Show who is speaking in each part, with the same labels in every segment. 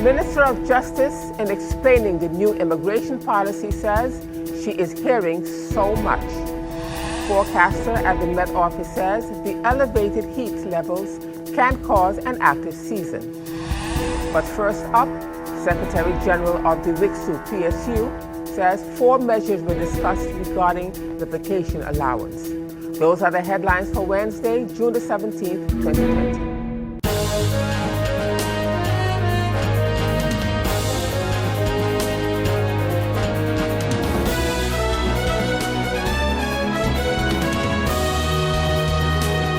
Speaker 1: Minister of Justice, in explaining the new immigration policy, says she is hearing so much. Forecaster at the Met Office says the elevated heat levels can cause an active season. But first up, Secretary General of the WICSU PSU says 4 measures were discussed regarding the vacation allowance. Those are the headlines for Wednesday, June the 17th, 2020.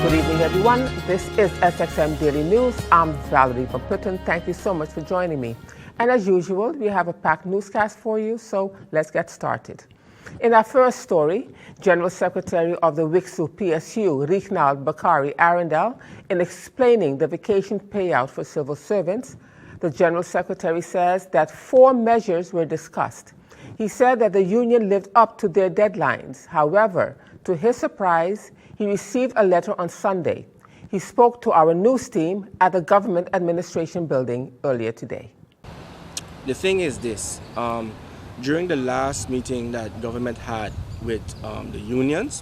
Speaker 1: Good evening, everyone. This is SXM Daily News. I'm Valerie Van Putten. Thank you so much for joining me. And as usual, we have a packed newscast for you, so let's get started. In our first story, General Secretary of the WICSU PSU, Reginald Bakari Arundel, in explaining the vacation payout for civil servants, the General Secretary says that 4 measures were discussed. He said that the union lived up to their deadlines. However, to his surprise, he received a letter on Sunday. He spoke to our news team at the Government Administration Building earlier today.
Speaker 2: The thing is this, during the last meeting that government had with the unions,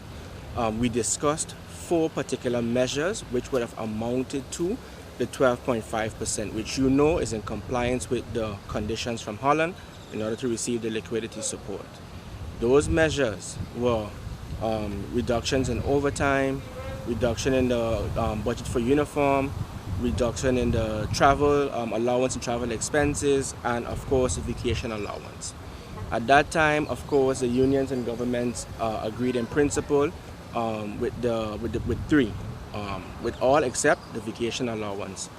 Speaker 2: we discussed 4 particular measures which would have amounted to the 12.5%, which you know is in compliance with the conditions from Holland in order to receive the liquidity support. Those measures were reductions in overtime, reduction in the budget for uniform, reduction in the travel allowance and travel expenses, and of course the vacation allowance. At that time, of course, the unions and governments agreed in principle with 3, with all except the vacation allowance.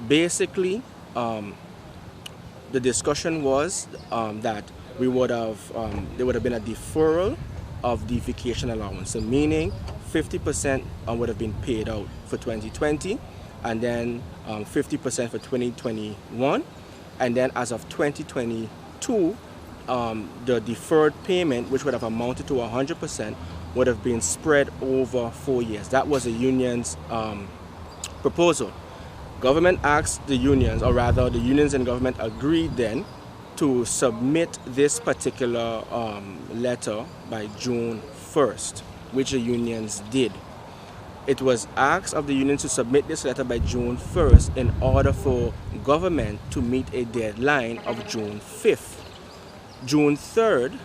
Speaker 2: Basically, the discussion was that there would have been a deferral of the vacation allowance, so meaning 50% would have been paid out for 2020, and then 50% for 2021, and then as of 2022, the deferred payment, which would have amounted to 100%, would have been spread over 4 years. That was the union's proposal. Government asked the unions, or rather the unions and government agreed then to submit this particular letter by June 1st, which the unions did. It was asked of the unions to submit this letter by June 1st in order for government to meet a deadline of June 5th. June 3rd,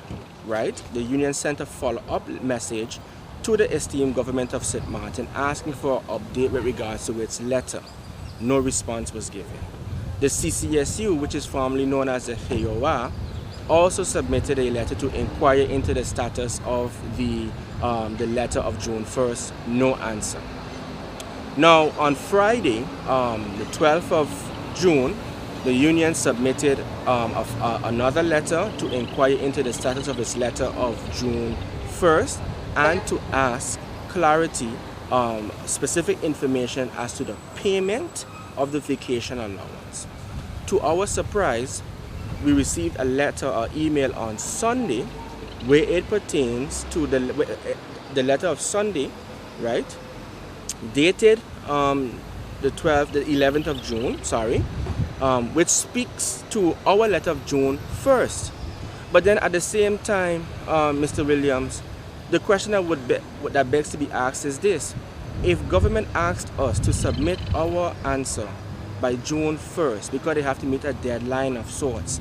Speaker 2: right, the union sent a follow-up message to the esteemed government of St. Martin asking for an update with regards to its letter. No response was given. The CCSU, which is formerly known as the HEOA, also submitted a letter to inquire into the status of the letter of June 1st. No answer. Now, on Friday, the 12th of June, the union submitted another letter to inquire into the status of its letter of June 1st and to ask clarity, specific information as to the payment of the vacation allowance. To our surprise, we received a letter or email on Sunday where it pertains to the letter of Sunday, right, dated the 11th of June, sorry, which speaks to our letter of June 1st. But then at the same time, Mr. Williams, the question that begs to be asked is this: if government asked us to submit our answer by June 1st because they have to meet a deadline of sorts,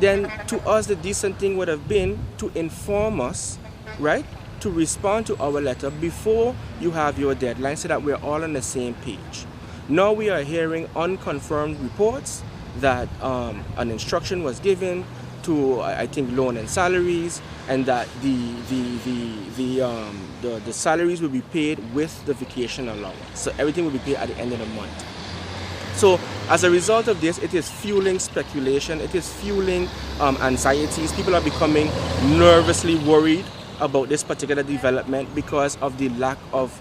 Speaker 2: then to us the decent thing would have been to inform us, right, to respond to our letter before you have your deadline so that we're all on the same page. Now we are hearing unconfirmed reports that an instruction was given to, I think, loan and salaries, and that the salaries will be paid with the vacation allowance. So everything will be paid at the end of the month. So as a result of this, it is fueling speculation, it is fueling anxieties. People are becoming nervously worried about this particular development because of the lack of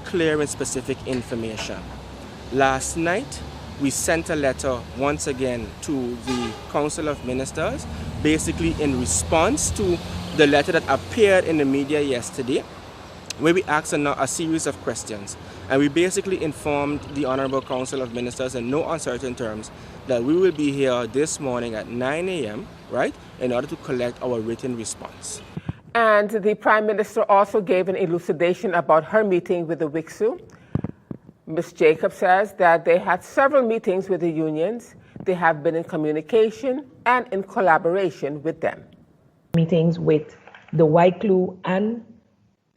Speaker 2: clear and specific information. Last night, we sent a letter once again to the Council of Ministers, basically in response to the letter that appeared in the media yesterday, where we asked a series of questions. And we basically informed the Honorable Council of Ministers in no uncertain terms that we will be here this morning at 9 a.m., right, in order to collect our written response.
Speaker 1: And the Prime Minister also gave an elucidation about her meeting with the WICSU. Ms. Jacob says that they had several meetings with the unions. They have been in communication and in collaboration with them.
Speaker 3: Meetings with the WICLU and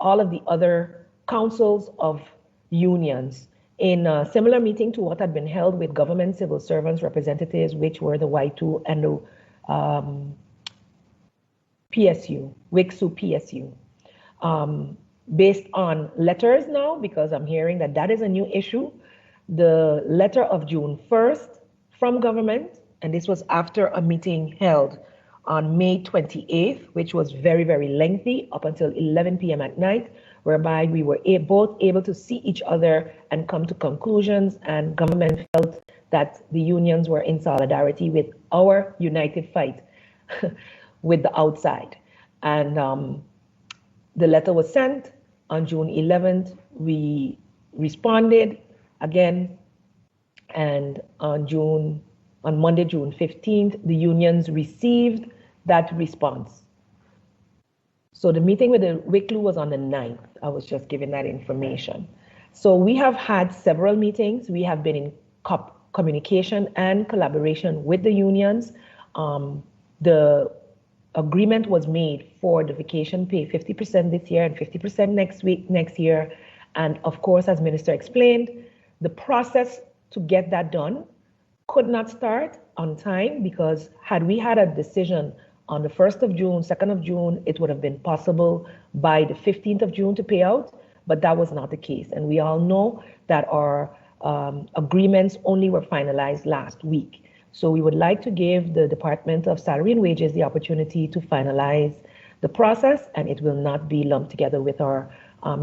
Speaker 3: all of the other councils of unions in a similar meeting to what had been held with government civil servants representatives, which were the Y2 and the PSU, WICSU PSU. Based on letters now, because I'm hearing that that is a new issue, the letter of June 1st from government, and this was after a meeting held on May 28th, which was very, very lengthy, up until 11 p.m. at night, whereby we were both able to see each other and come to conclusions, and government felt that the unions were in solidarity with our united fight with the outside. And the letter was sent on June 11th. We responded again, and on Monday, June 15th, the unions received that response. So the meeting with the WICLU was on the 9th. I was just giving that information. So we have had several meetings. We have been in communication and collaboration with the unions. The agreement was made for the vacation pay 50% this year and 50% next year. And of course, as Minister explained, the process to get that done could not start on time, because had we had a decision on the 1st of June, 2nd of June, it would have been possible by the 15th of June to pay out, but that was not the case. And we all know that our agreements only were finalized last week. So we would like to give the Department of Salary and Wages the opportunity to finalize the process, and it will not be lumped together with our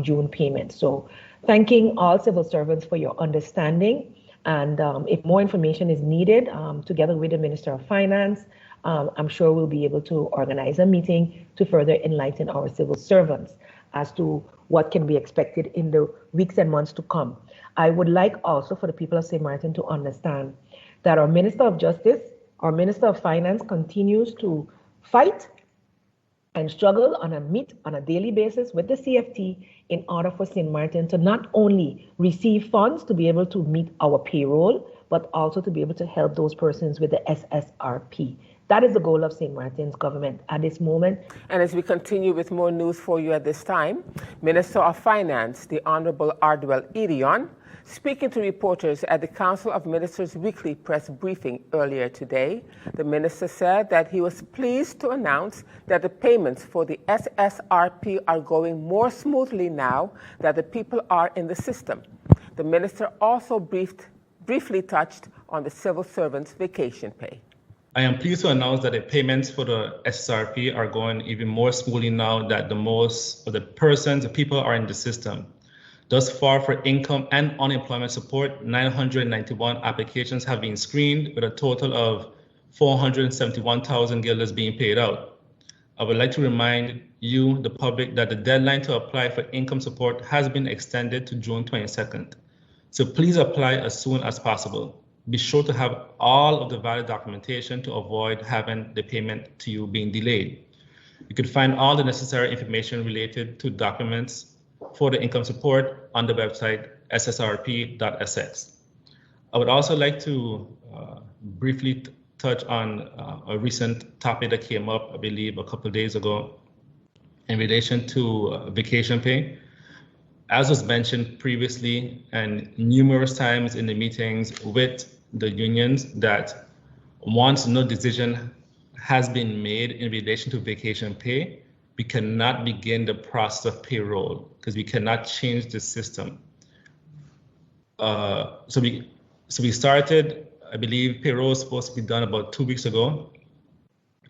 Speaker 3: June payment. So thanking all civil servants for your understanding. And if more information is needed, together with the Minister of Finance, I'm sure we'll be able to organize a meeting to further enlighten our civil servants as to what can be expected in the weeks and months to come. I would like also for the people of St. Martin to understand that our Minister of Justice, our Minister of Finance continues to fight and struggle on a daily basis with the CFT in order for St. Martin to not only receive funds to be able to meet our payroll, but also to be able to help those persons with the SSRP. That is the goal of St. Martin's government at this moment.
Speaker 1: And as we continue with more news for you at this time, Minister of Finance, the Honorable Ardwell Edion, speaking to reporters at the Council of Ministers weekly press briefing earlier today, the minister said that he was pleased to announce that the payments for the SSRP are going more smoothly now that the people are in the system. The minister also briefly touched on the civil servants' vacation pay.
Speaker 4: I am pleased to announce that the payments for the SSRP are going even more smoothly now that the most of the people are in the system. Thus far, for income and unemployment support, 991 applications have been screened with a total of 471,000 guilders being paid out. I would like to remind you, the public, that the deadline to apply for income support has been extended to June 22nd. So please apply as soon as possible. Be sure to have all of the valid documentation to avoid having the payment to you being delayed. You can find all the necessary information related to documents for the income support on the website ssrp.sx. I would also like to briefly touch on a recent topic that came up, I believe, a couple of days ago in relation to vacation pay. As was mentioned previously and numerous times in the meetings with the unions, that once no decision has been made in relation to vacation pay, we cannot begin the process of payroll because we cannot change the system. So we started, I believe payroll was supposed to be done about 2 weeks ago.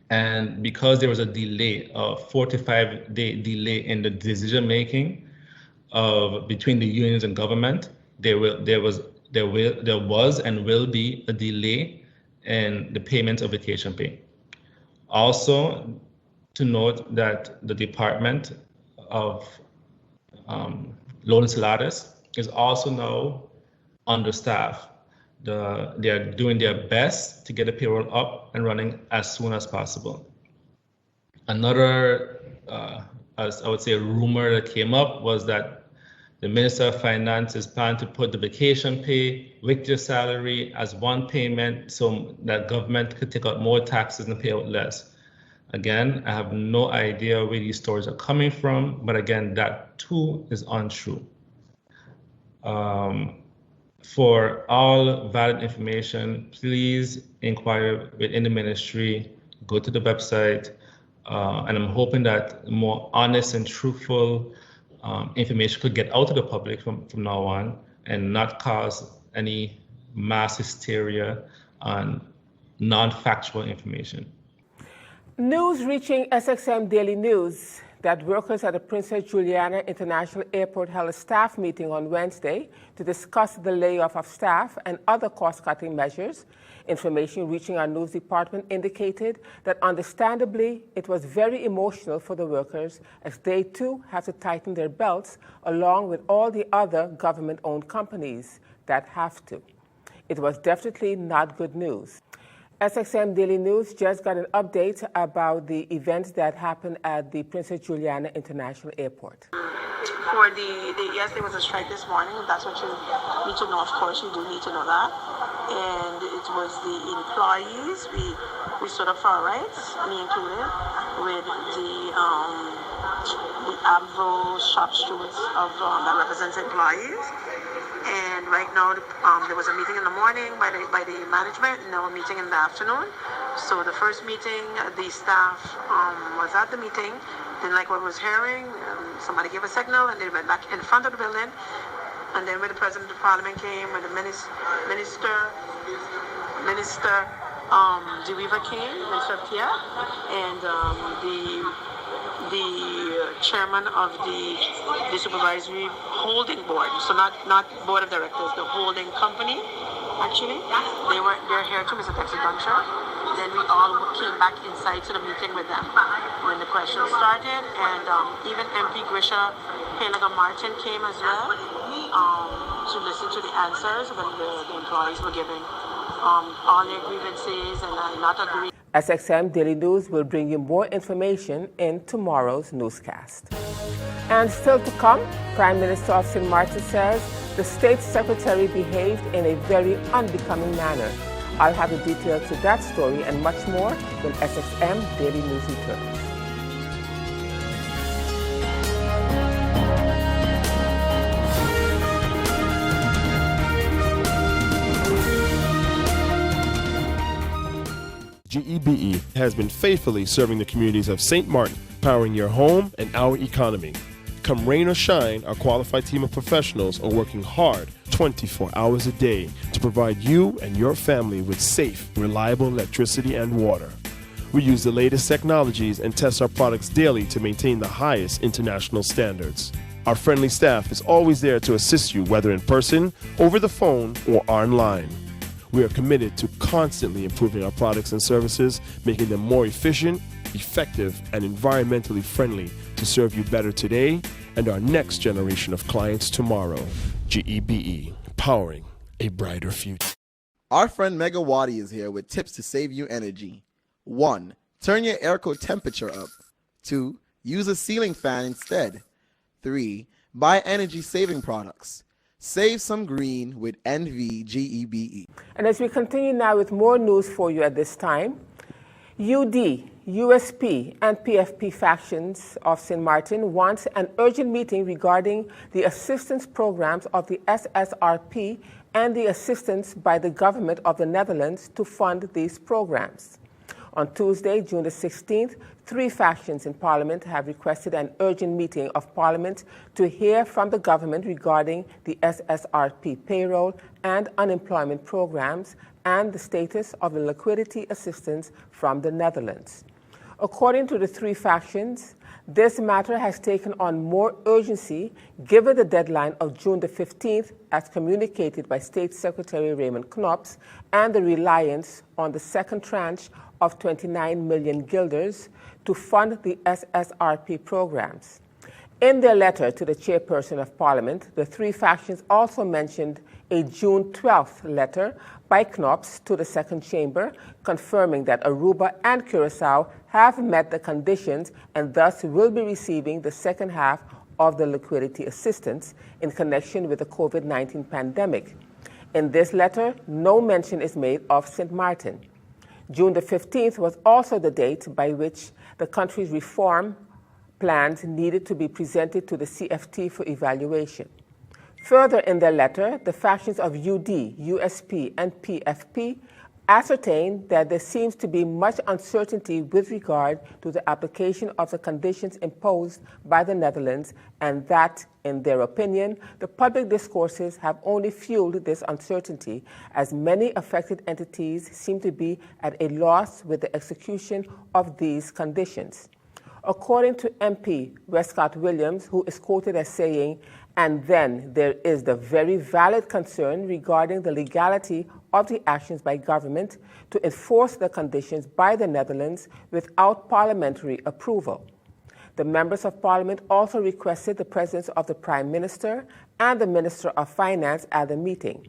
Speaker 4: And because there was a delay, a 4 to 5 day delay in the decision making between the unions and government, there was and will be a delay in the payment of vacation pay. Also, to note that the Department of Loan and Salaries is also now understaffed. They are doing their best to get the payroll up and running as soon as possible. Another, as I would say, a rumor that came up was that the Minister of Finance is planning to put the vacation pay with your salary as one payment so that government could take out more taxes and pay out less. Again, I have no idea where these stories are coming from, but again, that too is untrue. For all valid information, please inquire within the ministry, go to the website, and I'm hoping that more honest and truthful information could get out to the public from now on and not cause any mass hysteria on non-factual information.
Speaker 1: News reaching SXM Daily News that workers at the Princess Juliana International Airport held a staff meeting on Wednesday to discuss the layoff of staff and other cost-cutting measures. Information reaching our news department indicated that understandably it was very emotional for the workers as they too have to tighten their belts along with all the other government-owned companies that have to. It was definitely not good news. SXM Daily News just got an update about the events that happened at the Princess Juliana International Airport.
Speaker 5: For yes, there was a strike this morning. That's what you need to know. Of course, you do need to know that. And it was the employees. We stood up for our rights, me included, with the ABVO shop stewards that represents employees. And right now, there was a meeting in the morning by the management, and now a meeting in the afternoon. So the first meeting, the staff was at the meeting, didn't like what was hearing. Somebody gave a signal, and they went back in front of the building. And then when the President of Parliament came, when the Minister DeWeaver came, Minister Pierre, and the chairman of the supervisory holding board, so not board of directors, the holding company, actually, they're here too, Mr. Texas Duncher. Then we all came back inside to the meeting with them when the questions started, and even MP Grisha Helaga Martin came as well to listen to the answers when the employees were giving all their grievances and not agreeing.
Speaker 1: SXM Daily News will bring you more information in tomorrow's newscast. And still to come, Prime Minister of St. Martin says the State Secretary behaved in a very unbecoming manner. I'll have the details to that story and much more when SXM Daily News returns.
Speaker 6: GEBE has been faithfully serving the communities of St. Martin, powering your home and our economy. Come rain or shine, our qualified team of professionals are working hard 24 hours a day to provide you and your family with safe, reliable electricity and water. We use the latest technologies and test our products daily to maintain the highest international standards. Our friendly staff is always there to assist you, whether in person, over the phone, or online. We are committed to constantly improving our products and services, making them more efficient, effective, and environmentally friendly to serve you better today and our next generation of clients tomorrow. GEBE, powering a brighter future.
Speaker 7: Our friend Megawati is here with tips to save you energy. 1. Turn your airco temperature up. 2. Use a ceiling fan instead. 3. Buy energy-saving products. Save some green with NVGEBE.
Speaker 1: And as we continue now with more news for you at this time, UD, USP, and PFP factions of St. Martin wants an urgent meeting regarding the assistance programs of the SSRP and the assistance by the government of the Netherlands to fund these programs. On Tuesday, June the 16th, 3 factions in Parliament have requested an urgent meeting of Parliament to hear from the government regarding the SSRP payroll and unemployment programs and the status of the liquidity assistance from the Netherlands. According to the 3 factions, this matter has taken on more urgency given the deadline of June the 15th as communicated by State Secretary Raymond Knops and the reliance on the second tranche of 29 million guilders to fund the SSRP programs. In their letter to the chairperson of Parliament, the three factions also mentioned a June 12th letter by KNOPS to the Second Chamber confirming that Aruba and Curacao have met the conditions and thus will be receiving the second half of the liquidity assistance in connection with the COVID-19 pandemic. In this letter, no mention is made of St. Martin. June the 15th was also the date by which the country's reform plans needed to be presented to the CFT for evaluation. Further in their letter, the factions of UD, USP, and PFP ascertained that there seems to be much uncertainty with regard to the application of the conditions imposed by the Netherlands, and that, in their opinion, the public discourses have only fueled this uncertainty, as many affected entities seem to be at a loss with the execution of these conditions. According to MP Westcott Williams, who is quoted as saying, "And then there is the very valid concern regarding the legality of the actions by government to enforce the conditions by the Netherlands without parliamentary approval." The members of Parliament also requested the presence of the Prime Minister and the Minister of Finance at the meeting,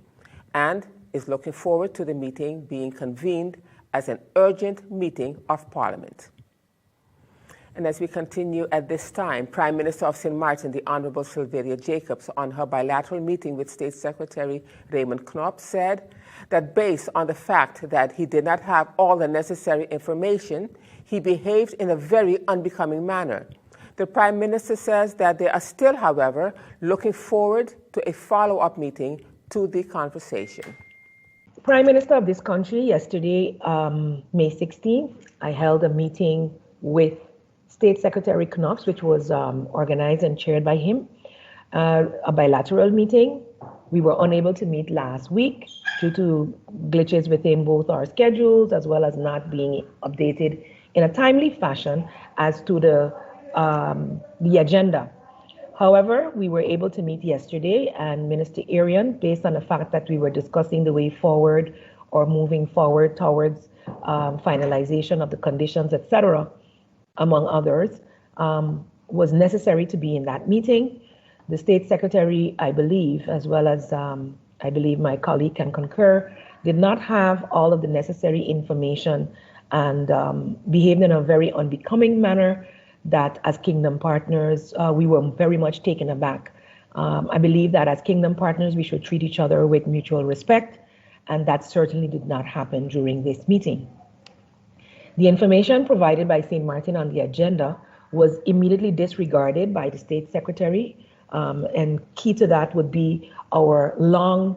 Speaker 1: and is looking forward to the meeting being convened as an urgent meeting of Parliament. And as we continue at this time, Prime Minister of St. Martin, the Honorable Sylvia Jacobs, on her bilateral meeting with State Secretary Raymond Knopp, said that based on the fact that he did not have all the necessary information, he behaved in a very unbecoming manner. The Prime Minister says that they are still, however, looking forward to a follow-up meeting to the conversation.
Speaker 3: Prime Minister of this country, yesterday, May 16th, I held a meeting with State Secretary Knox, which was organized and chaired by him, a bilateral meeting. We were unable to meet last week due to glitches within both our schedules, as well as not being updated in a timely fashion as to the agenda. However, we were able to meet yesterday, and Minister Arian, based on the fact that we were discussing the way forward or moving forward towards finalization of the conditions, etc., among others, was necessary to be in that meeting. The State Secretary, I believe, as well as I believe my colleague can concur, did not have all of the necessary information and behaved in a very unbecoming manner that as Kingdom partners, we were very much taken aback. I believe that as Kingdom partners, we should treat each other with mutual respect, and that certainly did not happen during this meeting. The information provided by St. Martin on the agenda was immediately disregarded by the State Secretary, and key to that would be our long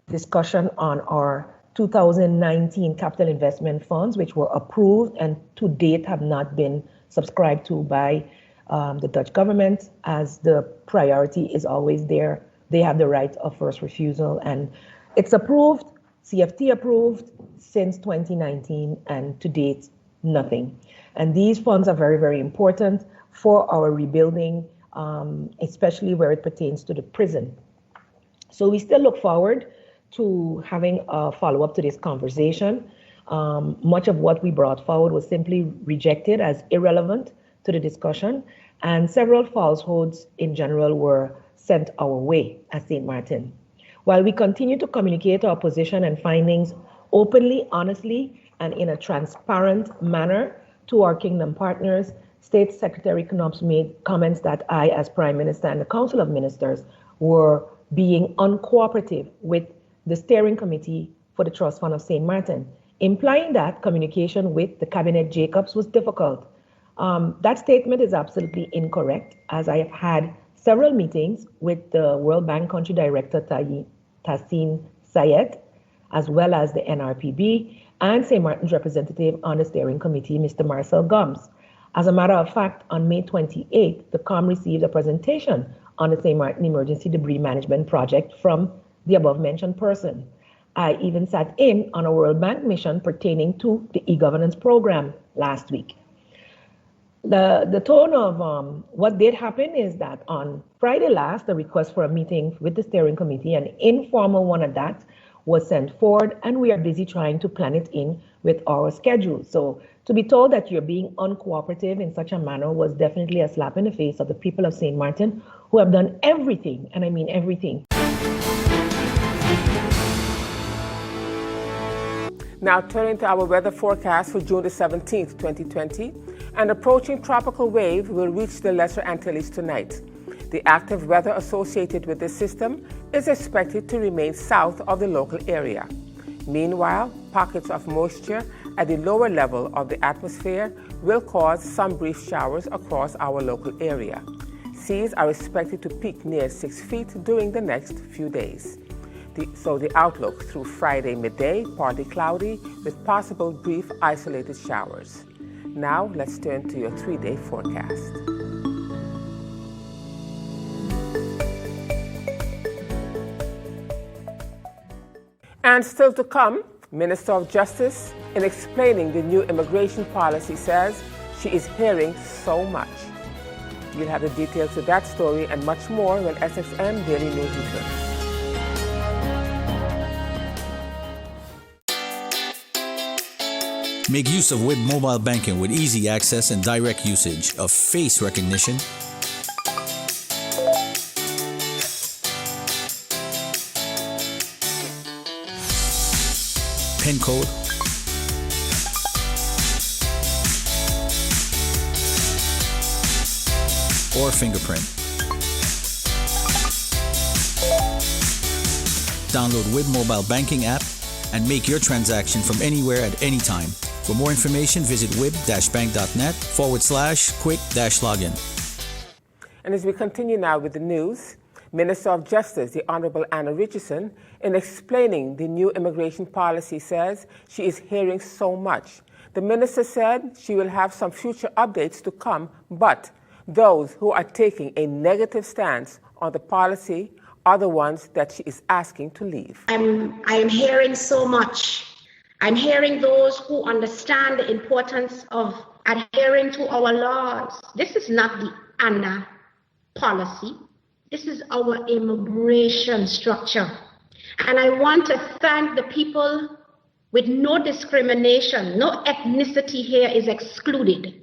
Speaker 3: discussion on our 2019 capital investment funds, which were approved and to date have not been subscribed to by the Dutch government, as the priority is always there. They have the right of first refusal, and it's approved, CFT approved since 2019, and to date, nothing. And these funds are very, very important for our rebuilding, especially where it pertains to the prison. So we still look forward to having a follow-up to this conversation. Much of what we brought forward was simply rejected as irrelevant to the discussion, and several falsehoods in general were sent our way at St. Martin. While we continue to communicate our position and findings openly, honestly, and in a transparent manner to our Kingdom partners, State Secretary Knops made comments that I, as Prime Minister and the Council of Ministers, were being uncooperative with the Steering Committee for the Trust Fund of St. Martin, implying that communication with the Cabinet Jacobs was difficult. That statement is absolutely incorrect, as I have had several meetings with the World Bank Country Director Tassin Sayed, as well as the NRPB, and St. Martin's representative on the steering committee, Mr. Marcel Gomes. As a matter of fact, on May 28th, the COM received a presentation on the St. Martin Emergency Debris Management Project from the above-mentioned person. I even sat in on a World Bank mission pertaining to the e-governance program last week. The tone of what did happen is that on Friday last, the request for a meeting with the steering committee, an informal one at that, was sent forward, and we are busy trying to plan it in with with our schedule. So to be told that you're being uncooperative in such a manner was definitely a slap in the face of the people of St. Martin, who have done everything, and I mean everything.
Speaker 1: Now turning to our weather forecast for June the 17th, 2020, an approaching tropical wave will reach the Lesser Antilles tonight. The active weather associated with this system is expected to remain south of the local area. Meanwhile, pockets of moisture at the lower level of the atmosphere will cause some brief showers across our local area. Seas are expected to peak near 6 feet during the next few days. So the outlook through Friday midday, partly cloudy with possible brief isolated showers. Now let's turn to your 3-day forecast. And still to come, Minister of Justice, in explaining the new immigration policy, says she is hearing so much. You'll have the details to that story and much more when SXM Daily News returns.
Speaker 8: Make use of WIB mobile banking with easy access and direct usage of face recognition, PIN code, or fingerprint. Download WIB mobile banking app and make your transaction from anywhere at any time. For more information, visit wib-bank.net/quick-login.
Speaker 1: And as we continue now with the news, Minister of Justice, the Honorable Anna Richardson, in explaining the new immigration policy, says she is hearing so much. The minister said she will have some future updates to come, but those who are taking a negative stance on the policy are the ones that she is asking to leave.
Speaker 9: I am hearing so much. I'm hearing those who understand the importance of adhering to our laws. This is not the ANA policy. This is our immigration structure. And I want to thank the people with no discrimination. No ethnicity here is excluded.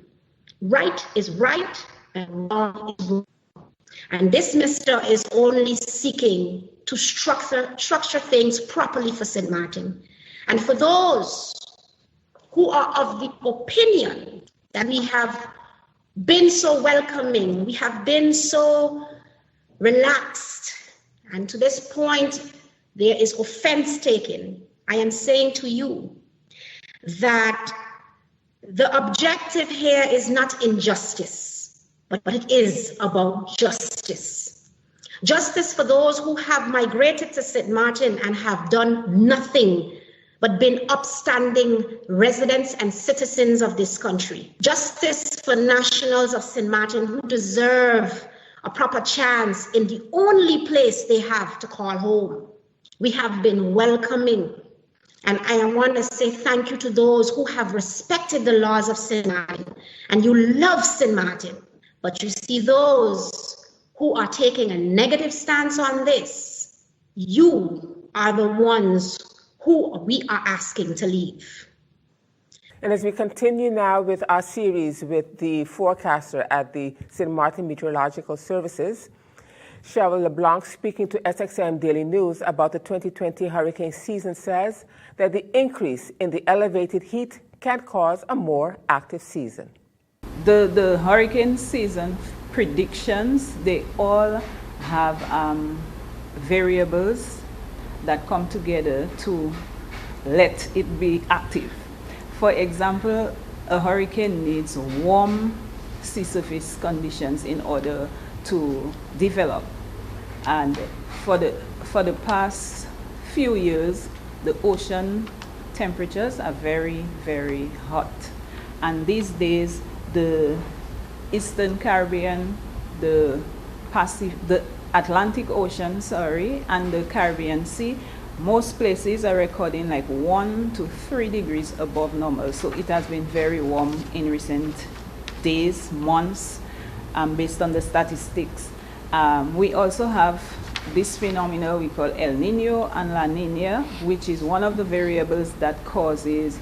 Speaker 9: Right is right and wrong is wrong. And this minister is only seeking to structure things properly for St. Martin. And for those who are of the opinion that we have been so welcoming, we have been so relaxed, and to this point, there is offense taken, I am saying to you that the objective here is not injustice, but it is about justice. Justice for those who have migrated to St. Martin and have done nothing but been upstanding residents and citizens of this country. Justice for nationals of St. Martin who deserve a proper chance in the only place they have to call home. We have been welcoming, and I want to say thank you to those who have respected the laws of St. Martin, and you love St. Martin, but you see those who are taking a negative stance on this, you are the ones who we are asking to leave.
Speaker 1: And as we continue now with our series with the forecaster at the St. Martin Meteorological Services, Cheryl LeBlanc, speaking to SXM Daily News about the 2020 hurricane season, says that the increase in the elevated heat can cause a more active season.
Speaker 10: The hurricane season predictions, they all have variables that come together to let it be active. For example, a hurricane needs warm sea surface conditions in order to develop. And for the past few years, the ocean temperatures are very, very hot. And these days, the Eastern Caribbean, the Atlantic Ocean, and the Caribbean Sea, most places are recording like 1 to 3 degrees above normal. So it has been very warm in recent days, months, based on the statistics. We also have this phenomenon we call El Nino and La Nina, which is one of the variables that causes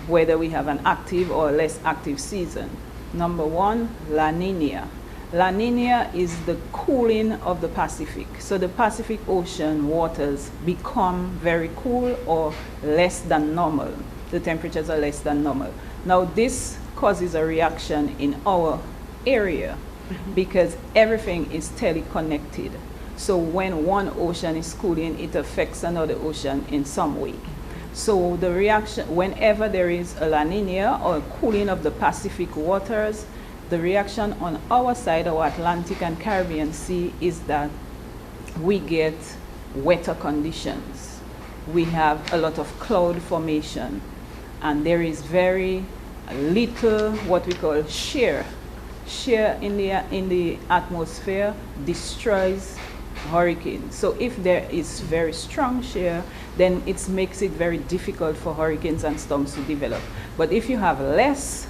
Speaker 10: whether we have an active or less active season. Number one, La Nina. La Nina is the cooling of the Pacific. So the Pacific Ocean waters become very cool or less than normal. The temperatures are less than normal. Now this causes a reaction in our area because everything is teleconnected. So when one ocean is cooling, it affects another ocean in some way. So the reaction, whenever there is a La Nina or a cooling of the Pacific waters, the reaction on our side, our Atlantic and Caribbean Sea, is that we get wetter conditions. We have a lot of cloud formation, and there is very little what we call shear. Shear in the atmosphere destroys hurricanes. So if there is very strong shear, then it makes it very difficult for hurricanes and storms to develop. But if you have less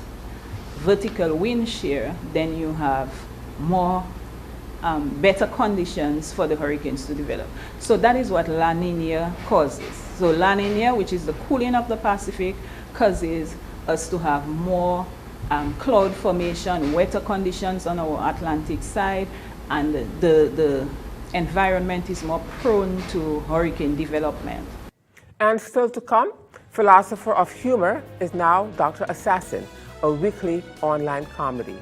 Speaker 10: vertical wind shear, then you have more better conditions for the hurricanes to develop. So that is what La Nina causes. So La Nina, which is the cooling of the Pacific, causes us to have more cloud formation, wetter conditions on our Atlantic side, and the environment is more prone to hurricane development.
Speaker 1: And still to come, philosopher of humor is now Dr. Assassin, a weekly online comedy.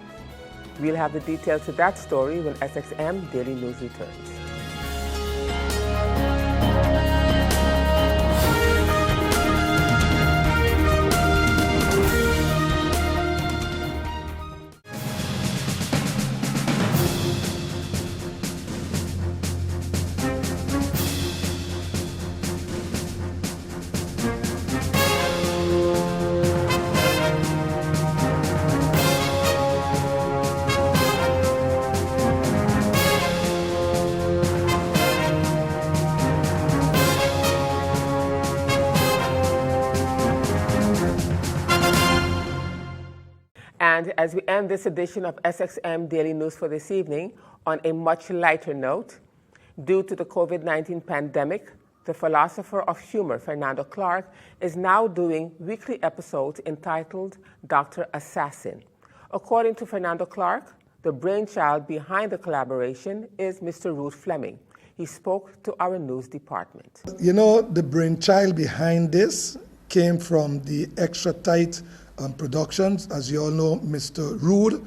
Speaker 1: We'll have the details to that story when SXM Daily News returns. And as we end this edition of SXM Daily News for this evening on a much lighter note, due to the COVID-19 pandemic, the philosopher of humor, Fernando Clark, is now doing weekly episodes entitled Dr. Assassin. According to Fernando Clark, the brainchild behind the collaboration is Mr. Ruth Fleming. He spoke to our news department.
Speaker 11: You know, the brainchild behind this came from the Extra Tight Productions. As you all know, Mr. Rude,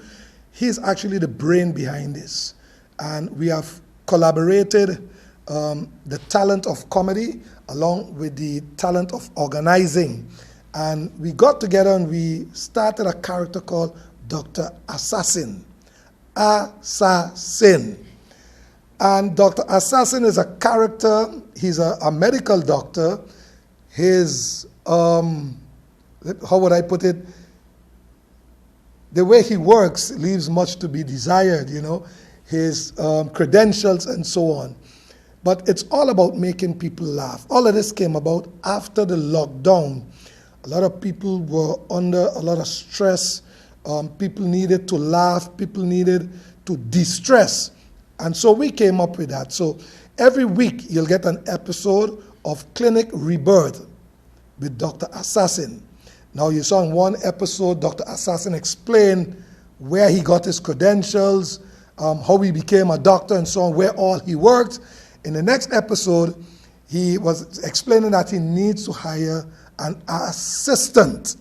Speaker 11: he's actually the brain behind this. And we have collaborated the talent of comedy along with the talent of organizing. And we got together and we started a character called Dr. Assassin. Assassin. And Dr. Assassin is a character, he's a medical doctor. His, how would I put it? The way he works leaves much to be desired, you know, his credentials and so on. But it's all about making people laugh. All of this came about after the lockdown. A lot of people were under a lot of stress. People needed to laugh. People needed to de-stress. And so we came up with that. So every week you'll get an episode of Clinic Rebirth with Dr. Assassin. Now you saw in one episode, Dr. Assassin explained where he got his credentials, how he became a doctor and so on, where all he worked. In the next episode, he was explaining that he needs to hire an assistant.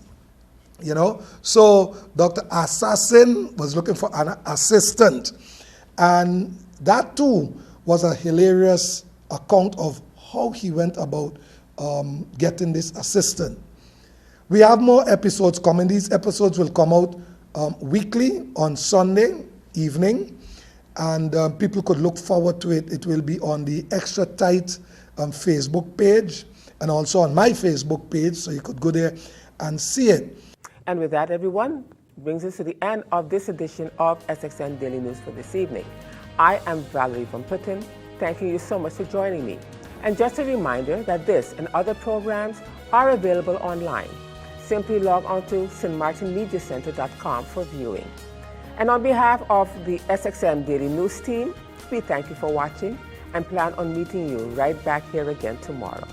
Speaker 11: You know, so Dr. Assassin was looking for an assistant. And that too was a hilarious account of how he went about getting this assistant. We have more episodes coming. These episodes will come out weekly on Sunday evening, and people could look forward to it. It will be on the Extra Tight Facebook page and also on my Facebook page, so you could go there and see it.
Speaker 1: And with that, everyone, brings us to the end of this edition of SXM Daily News for this evening. I am Valerie Van Putten, thanking you so much for joining me. And just a reminder that this and other programs are available online. Simply log on to stmartinmediacenter.com for viewing. And on behalf of the SXM Daily News team, we thank you for watching and plan on meeting you right back here again tomorrow.